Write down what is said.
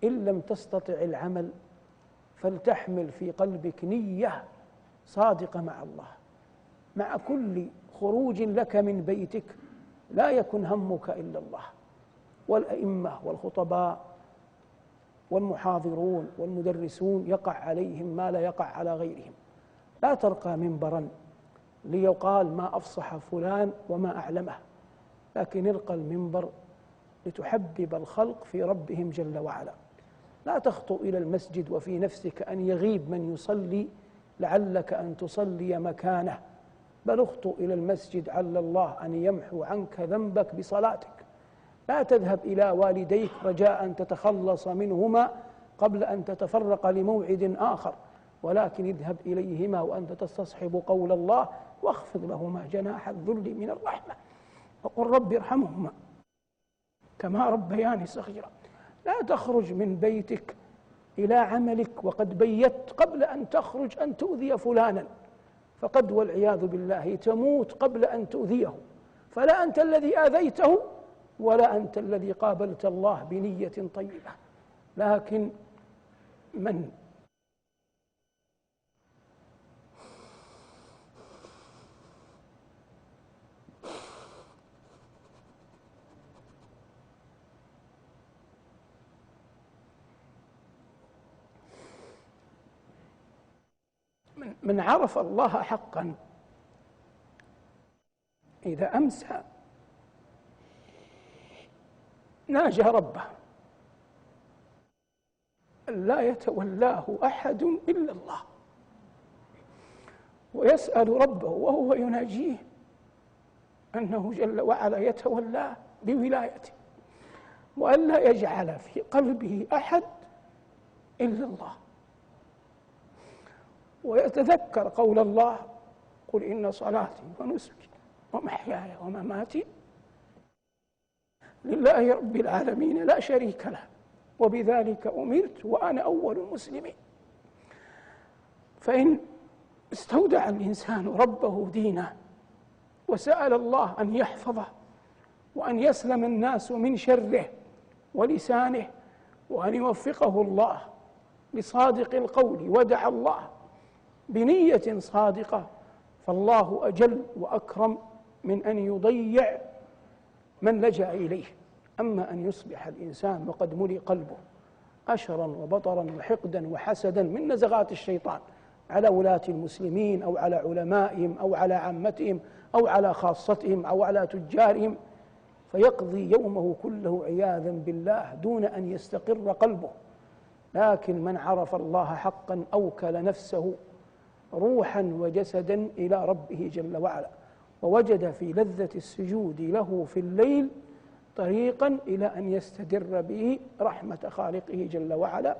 إن لم تستطع العمل فلتحمل في قلبك نية صادقة مع الله. مع كل خروج لك من بيتك لا يكن همك إلا الله. والأئمة والخطباء والمحاضرون والمدرسون يقع عليهم ما لا يقع على غيرهم. لا ترقى منبرا ليقال ما أفصح فلان وما أعلمه، لكن ارقى المنبر لتحبب الخلق في ربهم جل وعلا. لا تخطو إلى المسجد وفي نفسك أن يغيب من يصلي لعلك أن تصلي مكانه، بل اخطو إلى المسجد عل الله أن يمحو عنك ذنبك بصلاتك. لا تذهب إلى والديك رجاء تتخلص منهما قبل أن تتفرق لموعد آخر، ولكن اذهب إليهما وأنت تستصحب قول الله، واخفض لهما جناح الذل من الرحمة وقل رب ارحمهما كما ربياني صغيرا. لا تخرج من بيتك إلى عملك وقد بيت قبل أن تخرج أن تؤذي فلانا، فقد والعياذ بالله تموت قبل أن تؤذيه، فلا أنت الذي آذيته ولا أنت الذي قابلت الله بنية طيبة. لكن من عرف الله حقا إذا أمسى ناجى ربه، لا يتولاه أحد إلا الله، ويسأل ربه وهو يناجيه أنه جل وعلا يتولاه بولايته، وألا يجعل في قلبه أحد إلا الله، ويتذكر قول الله قل إن صلاتي ونسكي ومحياي ومماتي لله رب العالمين لا شريك له وبذلك أمرت وأنا أول المسلمين. فإن استودع الإنسان ربه دينه وسأل الله أن يحفظه وأن يسلم الناس من شره ولسانه، وأن يوفقه الله لصادق القول، ودعا الله بنية صادقة، فالله أجل وأكرم من أن يضيع من لجأ إليه. أما أن يصبح الإنسان وقد ملئ قلبه أشرا وبطرا وحقدا وحسدا من نزغات الشيطان على ولاة المسلمين أو على علمائهم أو على عامتهم أو على خاصتهم أو على تجارهم، فيقضي يومه كله عياذا بالله دون أن يستقر قلبه. لكن من عرف الله حقا أوكل نفسه روحا وجسدا إلى ربه جل وعلا، ووجد في لذة السجود له في الليل طريقا إلى أن يستدر به رحمة خالقه جل وعلا.